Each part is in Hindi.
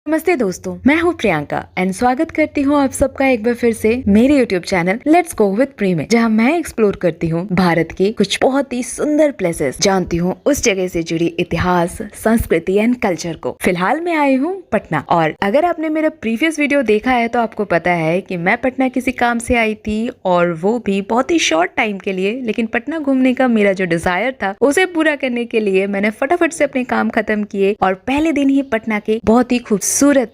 नमस्ते दोस्तों, मैं हूँ प्रियंका एंड स्वागत करती हूँ आप सबका एक बार फिर से मेरे YouTube channel let's go with pre में, जहाँ मैं एक्सप्लोर करती हूँ भारत के कुछ बहुत ही सुंदर प्लेसेस, जानती हूँ उस जगह से जुड़ी इतिहास, संस्कृति एंड कल्चर को। फिलहाल मैं आई हूँ पटना, और अगर आपने मेरा प्रीवियस वीडियो देखा है तो आपको पता है कि मैं पटना किसी काम से आई थी, और वो भी बहुत ही शॉर्ट टाइम के लिए। लेकिन पटना घूमने का मेरा जो डिजायर था उसे पूरा करने के लिए मैंने फटाफट से अपने काम खत्म किए और पहले दिन ही पटना के बहुत ही खूबसूरत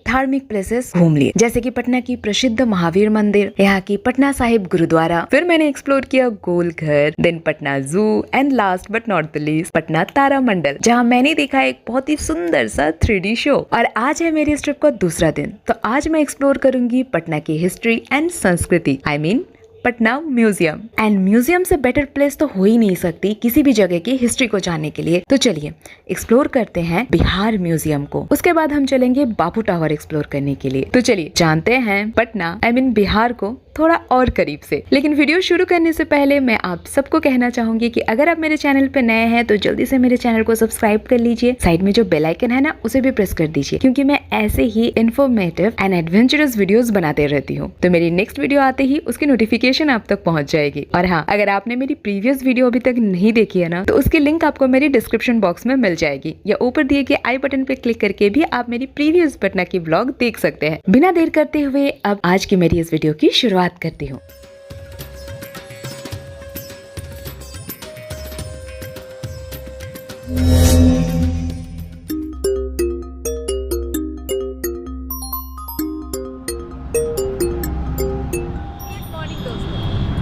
धार्मिक प्लेसेस घूम लिए, जैसे कि पटना की प्रसिद्ध महावीर मंदिर, यहाँ की पटना साहिब गुरुद्वारा। फिर मैंने एक्सप्लोर किया गोल घर, then Patna zoo and last but not the least Patna Taramandal, जहाँ मैंने देखा एक बहुत ही सुंदर सा 3D शो। और आज है मेरी इस ट्रिप का दूसरा दिन, तो आज मैं एक्सप्लोर करूंगी पटना की हिस्ट्री एंड संस्कृति, I mean Patna museum. And museum से बेटर प्लेस तो हो ही नहीं सकती किसी भी जगह की हिस्ट्री को जानने के लिए। तो चलिए एक्सप्लोर करते हैं बिहार म्यूजियम को, उसके बाद हम चलेंगे बापू टावर एक्सप्लोर करने के लिए। तो चलिए जानते हैं पटना आई मीन बिहार को थोड़ा और करीब से। लेकिन वीडियो शुरू करने से पहले मैं आप सबको कहना चाहूंगी कि अगर आप मेरे चैनल पे नए हैं तो जल्दी से मेरे चैनल को सब्सक्राइब कर लीजिए। साइड में जो बेल आइकन है ना, उसे भी प्रेस कर दीजिए, क्योंकि मैं ऐसे ही इन्फॉर्मेटिव एंड एडवेंचरस वीडियोस बनाते रहती हूँ। तो मेरी नेक्स्ट वीडियो आते ही उसकी नोटिफिकेशन आप तक पहुंच जाएगी। और हाँ, अगर आपने मेरी प्रीवियस वीडियो अभी तक नहीं देखी है ना, तो उसकी लिंक आपको मेरी डिस्क्रिप्शन बॉक्स में मिल जाएगी, या ऊपर दिए गए आई बटन पे क्लिक करके भी आप मेरी प्रीवियस पटना की व्लॉग देख सकते हैं। बिना देर करते हुए अब आज की मेरी इस वीडियो की शुरुआत करती हूँ।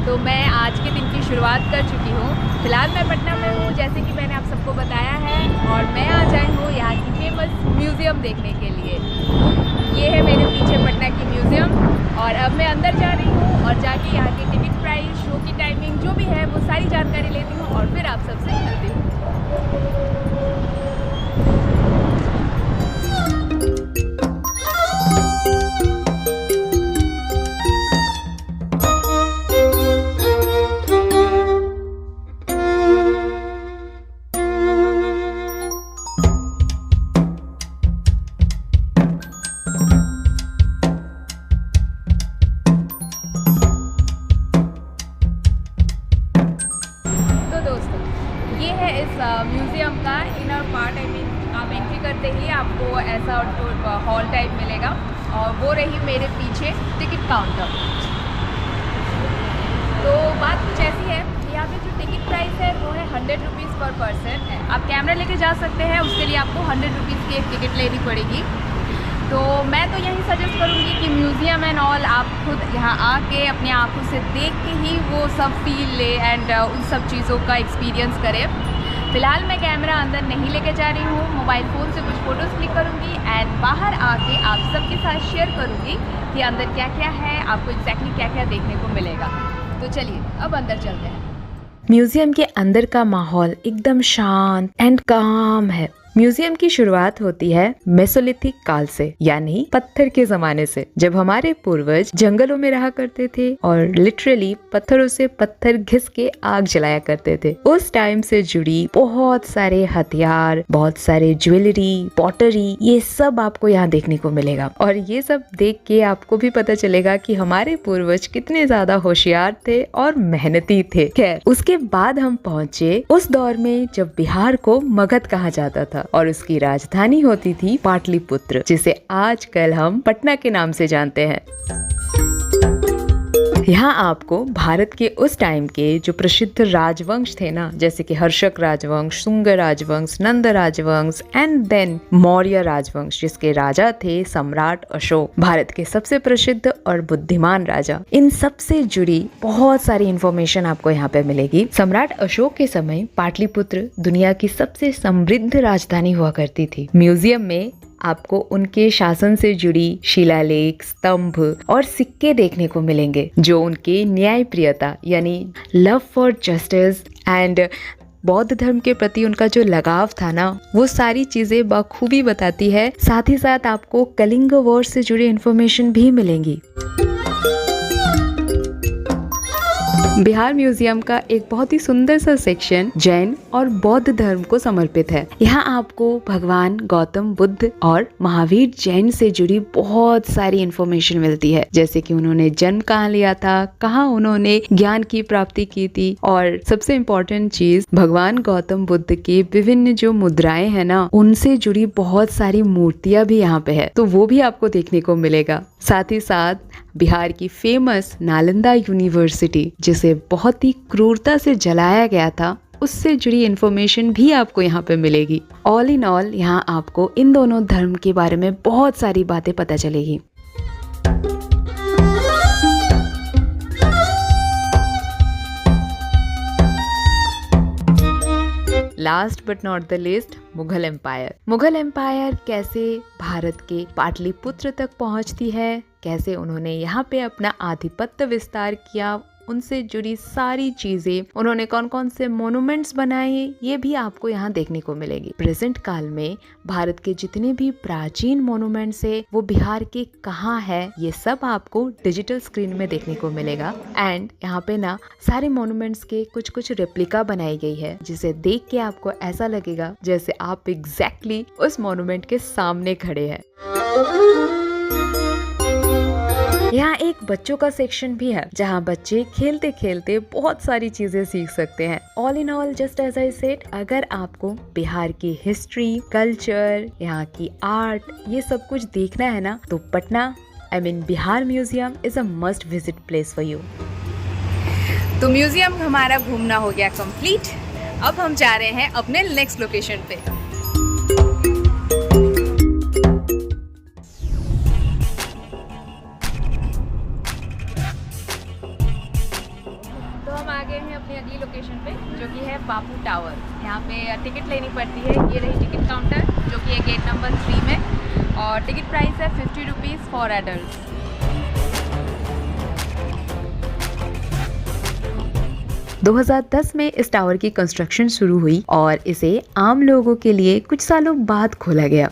तो मैं आज के दिन की शुरुआत कर चुकी हूँ। फिलहाल मैं पटना में हूँ, जैसे कि मैंने आप सबको बताया है, और मैं आज आई हूँ यहाँ की फेमस म्यूज़ियम देखने के लिए। ये है मेरे पीछे पटना की म्यूज़ियम, और अब मैं अंदर जा रही हूँ और जाके यहाँ की टिकट प्राइस, शो की टाइमिंग जो भी है वो सारी जानकारी लेती हूँ, और फिर आप सबसे मिलती हूँ। म्यूज़ियम का इनर पार्ट, आई मीन आप एंट्री करते ही आपको ऐसा हॉल टाइप मिलेगा, और वो रही मेरे पीछे टिकट काउंटर। तो बात कुछ ऐसी है, यहाँ पे जो टिकट प्राइस है वो है 100 रुपीज़ पर पर्सन। आप कैमरा लेके जा सकते हैं, उसके लिए आपको 100 रुपीज़ की एक टिकट लेनी पड़ेगी। तो मैं तो यही सजेस्ट करूँगी कि म्यूज़ियम एंड ऑल आप खुद यहाँ आके अपनी आँखों से देख के ही वो सब फील ले एंड उन सब चीज़ों का एक्सपीरियंस करें। फिलहाल मैं कैमरा अंदर नहीं लेके जा रही हूँ, मोबाइल फ़ोन से कुछ फ़ोटोज़ क्लिक करूँगी एंड बाहर आके आप सबके साथ शेयर करूँगी कि अंदर क्या क्या है, आपको एग्जैक्टली क्या क्या देखने को मिलेगा। तो चलिए अब अंदर चलते हैं। म्यूजियम के अंदर का माहौल एकदम शांत एंड काम है। म्यूजियम की शुरुआत होती है मेसोलिथिक काल से, यानी पत्थर के जमाने से, जब हमारे पूर्वज जंगलों में रहा करते थे और लिटरली पत्थरों से पत्थर घिस के आग जलाया करते थे। उस टाइम से जुड़ी बहुत सारे हथियार, बहुत सारे ज्वेलरी, पॉटरी, ये सब आपको यहाँ देखने को मिलेगा। और ये सब देख के आपको भी पता चलेगा कि हमारे पूर्वज कितने ज्यादा होशियार थे और मेहनती थे। खैर, उसके बाद हम पहुँचे उस दौर में जब बिहार को मगध कहा जाता था, और उसकी राजधानी होती थी पाटलिपुत्र, जिसे आजकल हम पटना के नाम से जानते हैं। यहाँ आपको भारत के उस टाइम के जो प्रसिद्ध राजवंश थे ना, जैसे कि हर्षक राजवंश, शुंग राजवंश, नंद राजवंश एंड देन मौर्य राजवंश, जिसके राजा थे सम्राट अशोक, भारत के सबसे प्रसिद्ध और बुद्धिमान राजा। इन सब से जुड़ी बहुत सारी इंफॉर्मेशन आपको यहाँ पे मिलेगी। सम्राट अशोक के समय पाटलिपुत्र दुनिया की सबसे समृद्ध राजधानी हुआ करती थी। म्यूजियम में आपको उनके शासन से जुड़ी शिलालेख, स्तंभ और सिक्के देखने को मिलेंगे, जो उनके न्यायप्रियता यानी लव फॉर जस्टिस एंड बौद्ध धर्म के प्रति उनका जो लगाव था ना, वो सारी चीजें बखूबी बताती है। साथ ही साथ आपको कलिंग वॉर से जुड़ी इंफॉर्मेशन भी मिलेंगी। बिहार म्यूजियम का एक बहुत ही सुंदर सा सेक्शन जैन और बौद्ध धर्म को समर्पित है। यहाँ आपको भगवान गौतम बुद्ध और महावीर जैन से जुड़ी बहुत सारी इंफॉर्मेशन मिलती है, जैसे कि उन्होंने जन्म कहाँ लिया था, कहाँ उन्होंने ज्ञान की प्राप्ति की थी, और सबसे इम्पोर्टेंट चीज भगवान गौतम बुद्ध की विभिन्न जो मुद्राएं हैं ना, उनसे जुड़ी बहुत सारी मूर्तियां भी यहाँ पे है, तो वो भी आपको देखने को मिलेगा। साथ ही साथ बिहार की फेमस नालंदा यूनिवर्सिटी, जिसे बहुत ही क्रूरता से जलाया गया था, उससे जुड़ी इन्फॉर्मेशन भी आपको यहाँ पे मिलेगी। ऑल इन ऑल यहाँ आपको इन दोनों धर्म के बारे में बहुत सारी बातें पता चलेगी। Last but not the list, Mughal empire. Mughal empire कैसे भारत के पाटलिपुत्र तक पहुंचती है, कैसे उन्होंने यहाँ पे अपना आधिपत्य विस्तार किया, उनसे जुड़ी सारी चीजें, उन्होंने कौन कौन से मोन्यूमेंट्स बनाए, ये भी आपको यहाँ देखने को मिलेगी। प्रेजेंट काल में भारत के जितने भी प्राचीन मोन्यूमेंट्स है वो बिहार के कहाँ है, ये सब आपको डिजिटल स्क्रीन में देखने को मिलेगा। एंड यहाँ पे ना सारे मोन्यूमेंट्स के कुछ कुछ रेप्लिका बनाई गई है, जिसे देख के आपको ऐसा लगेगा जैसे आप एग्जैक्टली उस मोन्यूमेंट के सामने खड़े हैं। यहाँ एक बच्चों का सेक्शन भी है, जहाँ बच्चे खेलते खेलते बहुत सारी चीजें सीख सकते हैं। All in all, just as I said, अगर आपको बिहार की हिस्ट्री, कल्चर, यहाँ की आर्ट, ये सब कुछ देखना है ना, तो Patna Bihar museum is a must visit place for you. तो म्यूजियम हमारा घूमना हो गया कंप्लीट। अब हम जा रहे हैं अपने नेक्स्ट लोकेशन पे। अगली लोकेशन पे, जो कि है बापू टावर। यहाँ पे टिकट लेनी पड़ती है। ये रही टिकट काउंटर, जो कि है गेट नंबर 3 में, और टिकट प्राइस है 50 रुपीज़ फॉर एडल्ट। 2010 में इस टावर की कंस्ट्रक्शन शुरू हुई और इसे आम लोगों के लिए कुछ सालों बाद खोला गया।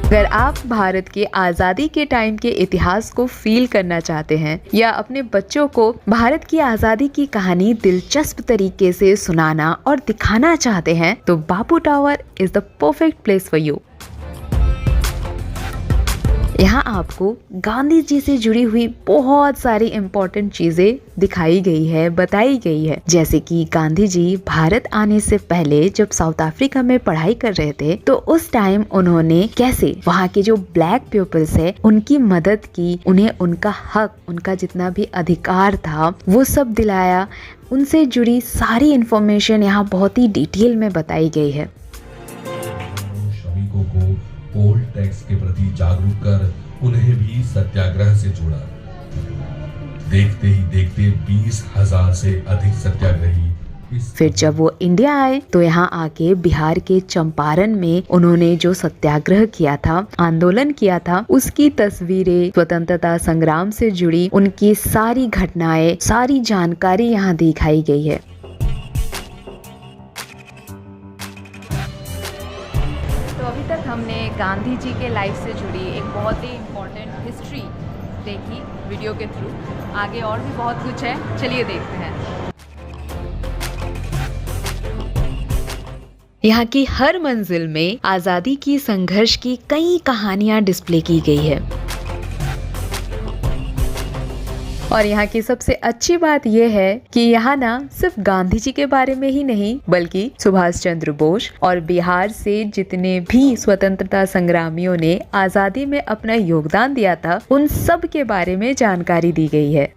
अगर आप भारत के आज़ादी के टाइम के इतिहास को फील करना चाहते हैं या अपने बच्चों को भारत की आज़ादी की कहानी दिलचस्प तरीके से सुनाना और दिखाना चाहते हैं, तो Bapu tower is the perfect place for you. यहाँ आपको गांधी जी से जुड़ी हुई बहुत सारी इम्पोर्टेंट चीजें दिखाई गई है, बताई गई है, जैसे कि गांधी जी भारत आने से पहले जब साउथ अफ्रीका में पढ़ाई कर रहे थे, तो उस टाइम उन्होंने कैसे वहाँ के जो ब्लैक पीपल्स है उनकी मदद की, उन्हें उनका हक, उनका जितना भी अधिकार था वो सब दिलाया। उनसे जुड़ी सारी इंफॉर्मेशन यहाँ बहुत ही डिटेल में बताई गई है। श्रमिकों को पोल टैक्स के प्रति जागरूक कर उन्हें भी सत्याग्रह से जोड़ा। देखते ही देखते 20,000 से अधिक सत्याग्रही। फिर जब वो इंडिया आए तो यहाँ आके बिहार के चंपारण में उन्होंने जो सत्याग्रह किया था, आंदोलन किया था, उसकी तस्वीरें, स्वतंत्रता संग्राम से जुड़ी उनकी सारी घटनाएं, सारी जानकारी यहाँ दिखाई गई है। तो अभी तक हमने गांधी जी के लाइफ से जुड़ी एक बहुत ही इम्पोर्टेंट हिस्ट्री देखी वीडियो के थ्रू। आगे और भी बहुत कुछ है, चलिए देखते हैं। यहाँ की हर मंजिल में आजादी की संघर्ष की कई कहानियां डिस्प्ले की गई है। और यहाँ की सबसे अच्छी बात यह है कि यहाँ ना सिर्फ गांधी जी के बारे में ही नहीं, बल्कि सुभाष चंद्र बोस और बिहार से जितने भी स्वतंत्रता संग्रामियों ने आजादी में अपना योगदान दिया था, उन सब के बारे में जानकारी दी गई है।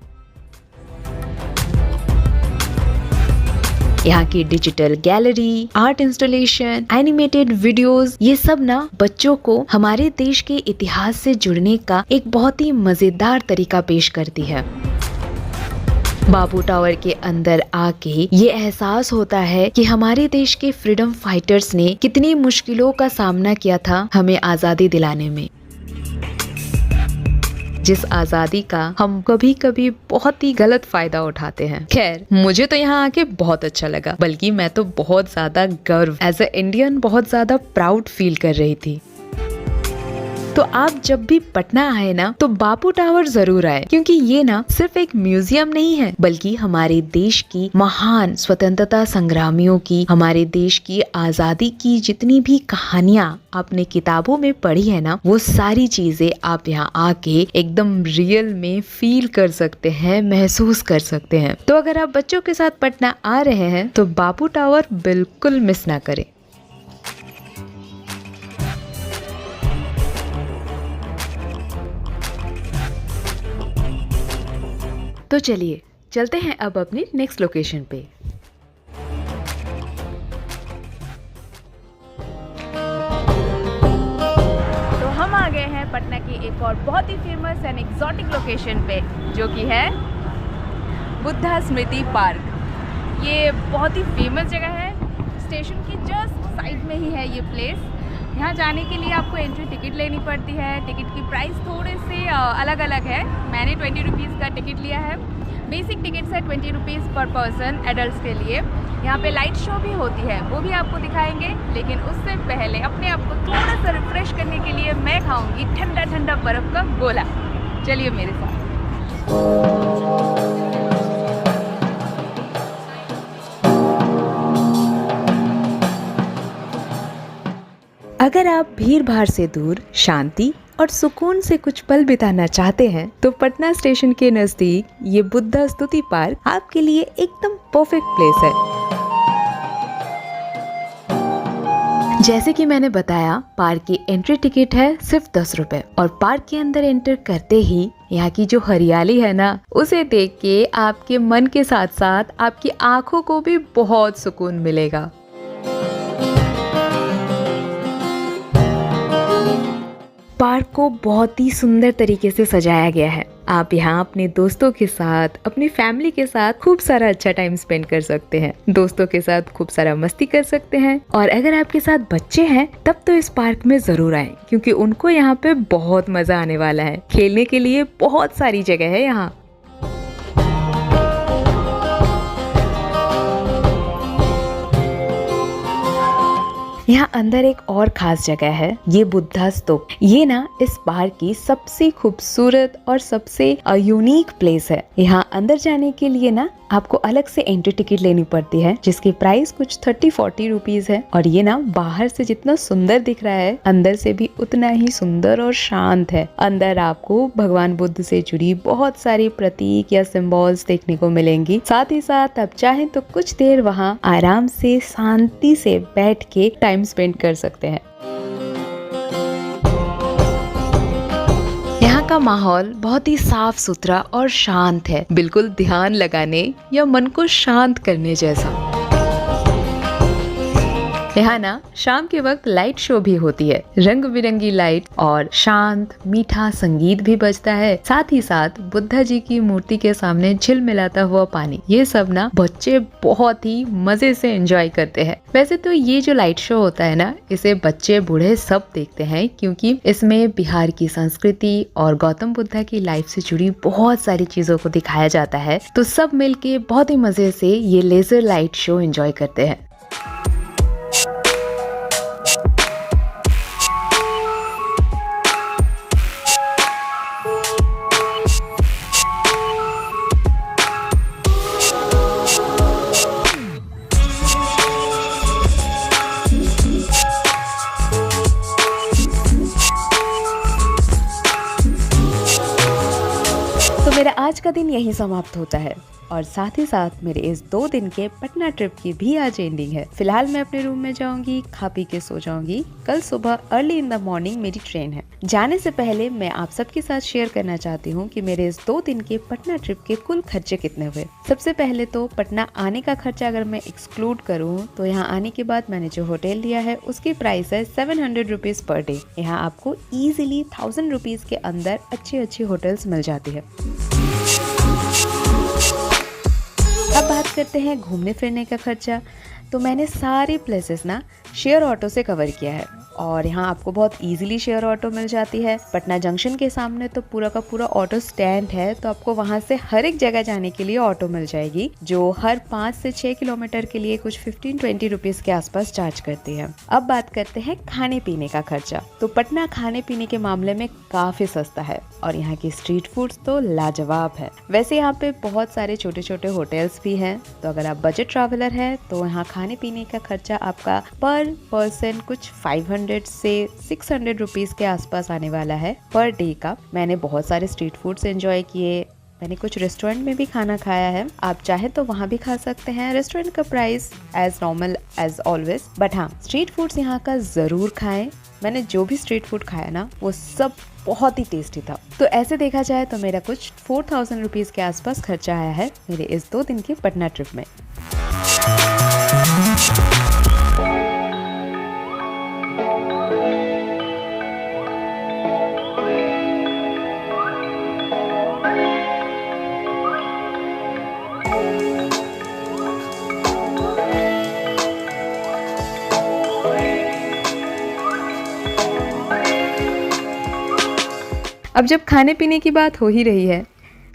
यहाँ की digital gallery, art installation, animated videos, ये सब ना बच्चों को हमारे देश के इतिहास से जुड़ने का एक बहुत ही मजेदार तरीका पेश करती है। बापू टावर के अंदर आके ये एहसास होता है कि हमारे देश के फ्रीडम फाइटर्स ने कितनी मुश्किलों का सामना किया था हमें आजादी दिलाने में। जिस आजादी का हम कभी कभी बहुत ही गलत फायदा उठाते हैं। खैर, मुझे तो यहाँ आके बहुत अच्छा लगा, बल्कि मैं तो बहुत ज्यादा गर्व एज ए इंडियन बहुत ज्यादा प्राउड फील कर रही थी। तो आप जब भी पटना आए ना तो बापू टावर जरूर आए, क्योंकि ये ना सिर्फ एक म्यूजियम नहीं है, बल्कि हमारे देश की महान स्वतंत्रता संग्रामियों की, हमारे देश की आजादी की जितनी भी कहानियां आपने किताबों में पढ़ी है ना, वो सारी चीजें आप यहाँ आके एकदम रियल में फील कर सकते हैं, महसूस कर सकते हैं। तो अगर आप बच्चों के साथ पटना आ रहे हैं तो बापू टावर बिल्कुल मिस ना करें। तो चलिए चलते हैं अब अपनी नेक्स्ट लोकेशन पे। तो हम आ गए हैं पटना की एक और बहुत ही फेमस एंड एक्सोटिक लोकेशन पे, जो कि है बुद्धा स्मृति पार्क। ये बहुत ही फेमस जगह है, स्टेशन की जस्ट साइड में ही है ये प्लेस। यहाँ जाने के लिए आपको एंट्री टिकट लेनी पड़ती है। टिकट की प्राइस थोड़े से अलग अलग है। मैंने 20 रुपीज़ का टिकट लिया है। बेसिक टिकट्स है 20 रुपीज़ पर पर्सन एडल्ट के लिए। यहाँ पे लाइट शो भी होती है, वो भी आपको दिखाएंगे, लेकिन उससे पहले अपने आप को थोड़ा सा रिफ्रेश करने के लिए मैं खाऊंगी ठंडा ठंडा बर्फ़ का गोला। चलिए मेरे साथ। अगर आप भीड़ भाड़ से दूर शांति और सुकून से कुछ पल बिताना चाहते हैं तो पटना स्टेशन के नजदीक ये बुद्धा स्तुति पार्क आपके लिए एकदम परफेक्ट प्लेस है। जैसे कि मैंने बताया, पार्क की एंट्री टिकट है सिर्फ 10 रुपए और पार्क के अंदर एंटर करते ही यहाँ की जो हरियाली है ना, उसे देख के आपके मन के साथ साथ आपकी आंखों को भी बहुत सुकून मिलेगा। पार्क को बहुत ही सुंदर तरीके से सजाया गया है। आप यहाँ अपने दोस्तों के साथ, अपनी फैमिली के साथ खूब सारा अच्छा टाइम स्पेंड कर सकते हैं। दोस्तों के साथ खूब सारा मस्ती कर सकते हैं। और अगर आपके साथ बच्चे हैं तब तो इस पार्क में जरूर आएं, क्योंकि उनको यहाँ पे बहुत मजा आने वाला है। खेलने के लिए बहुत सारी जगह है यहाँ। यहाँ अंदर एक और खास जगह है, ये बुद्धा स्तूप। ये ना इस पार्क की सबसे खूबसूरत और सबसे यूनिक प्लेस है। यहाँ अंदर जाने के लिए ना आपको अलग से एंट्री टिकट लेनी पड़ती है, जिसकी प्राइस कुछ 30-40 रुपीज है। और ये ना बाहर से जितना सुंदर दिख रहा है, अंदर से भी उतना ही सुंदर और शांत है। अंदर आपको भगवान बुद्ध से जुड़ी बहुत सारी प्रतीक या सिंबल्स देखने को मिलेंगी। साथ ही साथ आप चाहें तो कुछ देर वहाँ आराम से शांति से बैठ के टाइम स्पेंड कर सकते हैं। यहाँ का माहौल बहुत ही साफ सुथरा और शांत है, बिल्कुल ध्यान लगाने या मन को शांत करने जैसा। यहाँ ना शाम के वक्त लाइट शो भी होती है। रंग बिरंगी लाइट और शांत मीठा संगीत भी बजता है। साथ ही साथ बुद्धा जी की मूर्ति के सामने झिलमिलाता हुआ पानी, ये सब ना बच्चे बहुत ही मजे से एंजॉय करते हैं। वैसे तो ये जो लाइट शो होता है ना, इसे बच्चे बूढ़े सब देखते हैं, क्योंकि इसमें बिहार की संस्कृति और गौतम बुद्धा की लाइफ से जुड़ी बहुत सारी चीजों को दिखाया जाता है। तो सब मिलके बहुत ही मजे से ये लेजर लाइट शो एंजॉय करते हैं। मेरा आज का दिन यही समाप्त होता है और साथ ही साथ मेरे इस 2 दिन के पटना ट्रिप की भी आज एंडिंग है। फिलहाल मैं अपने रूम में जाऊंगी, खा पी के सो जाऊंगी। कल सुबह अर्ली इन द मॉर्निंग मेरी ट्रेन है। जाने से पहले मैं आप सबके साथ शेयर करना चाहती हूँ कि मेरे इस 2 दिन के पटना ट्रिप के कुल खर्चे कितने हुए। सबसे पहले तो पटना आने का खर्चा अगर मैं एक्सक्लूड करूँ तो यहाँ आने के बाद मैंने जो होटल लिया है उसकी प्राइस है 700 रुपीज पर डे। यहाँ आपको इजीली 1000 रुपीज के अंदर अच्छी होटल्स मिल जाती है। अब बात करते हैं घूमने फिरने का खर्चा। तो मैंने सारे प्लेसेस ना शेयर ऑटो से कवर किया है और यहाँ आपको बहुत इजीली शेयर ऑटो मिल जाती है। पटना जंक्शन के सामने तो पूरा का पूरा ऑटो स्टैंड है, तो आपको वहाँ से हर एक जगह जाने के लिए ऑटो मिल जाएगी, जो हर 5 से 6 किलोमीटर के लिए कुछ 15-20 रुपीज के आसपास चार्ज करती है। अब बात करते हैं खाने पीने का खर्चा। तो पटना खाने पीने के मामले में काफी सस्ता है और यहाँ की स्ट्रीट फूड्स तो लाजवाब है। वैसे यहाँ पे बहुत सारे छोटे छोटे होटल्स भी हैं, तो अगर आप बजट ट्रैवलर हैं तो यहाँ खाने पीने का खर्चा आपका पर पर्सन कुछ 500 से 600 रुपीज के आसपास आने वाला है पर डे का। मैंने बहुत सारे स्ट्रीट फूड्स एंजॉय किए, मैंने कुछ रेस्टोरेंट में भी खाना खाया है, आप चाहे तो वहाँ भी खा सकते हैं। रेस्टोरेंट का price as normal as always, but हाँ स्ट्रीट फूड्स यहाँ का जरूर खाएं। मैंने जो भी स्ट्रीट फूड खाया ना वो सब बहुत ही टेस्टी था। तो ऐसे देखा जाए तो मेरा कुछ 4000 रुपीज के आसपास खर्चा आया है मेरे इस 2 दिन की पटना ट्रिप में। अब जब खाने पीने की बात हो ही रही है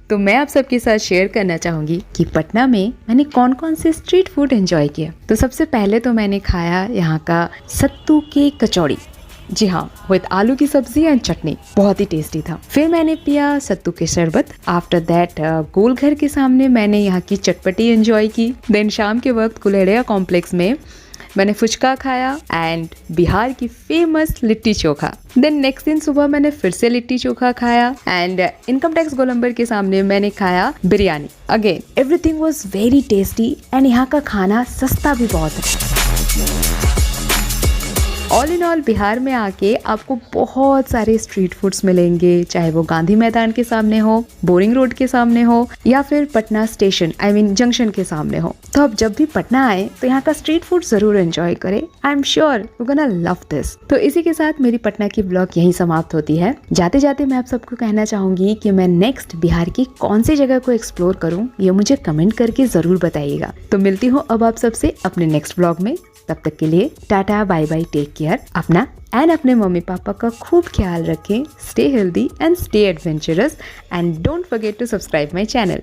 तो मैं आप सबके साथ शेयर करना चाहूँगी कि पटना में मैंने कौन कौन से स्ट्रीट फूड एंजॉय किया। तो सबसे पहले तो मैंने खाया यहाँ का सत्तू की कचौड़ी, जी हाँ, विद आलू की सब्जी एंड चटनी, बहुत ही टेस्टी था। फिर मैंने पिया सत्तू के शरबत। आफ्टर दैट गोलघर के सामने मैंने यहाँ की चटपटी एंजॉय की। देन शाम के वक्त कुलेड़िया कॉम्प्लेक्स में मैंने फुचका खाया एंड बिहार की famous litti chokha. Then next दिन सुबह मैंने फिर से लिट्टी चोखा खाया एंड इनकम टैक्स गोलंबर के सामने मैंने खाया biryani. Again everything was very tasty and यहाँ का खाना सस्ता भी बहुत है। ऑल इन ऑल बिहार में आके आपको बहुत सारे स्ट्रीट फूड्स मिलेंगे, चाहे वो गांधी मैदान के सामने हो, बोरिंग रोड के सामने हो या फिर पटना स्टेशन जंक्शन के सामने हो। तो आप जब भी पटना आए तो यहाँ का स्ट्रीट फूड जरूर एंजॉय करें। I am sure you gonna love this. तो इसी के साथ मेरी पटना की ब्लॉग यहीं समाप्त होती है। जाते जाते मैं आप सबको कहना चाहूंगी कि मैं नेक्स्ट बिहार की कौन सी जगह को एक्सप्लोर करूँ ये मुझे कमेंट करके जरूर बताइएगा। तो मिलती हूँ अब आप सबसे अपने नेक्स्ट ब्लॉग में। तब तक के लिए tata bye bye, take care. अपना एंड अपने मम्मी पापा का खूब ख्याल रखें। Stay healthy and stay adventurous and don't forget to subscribe my channel.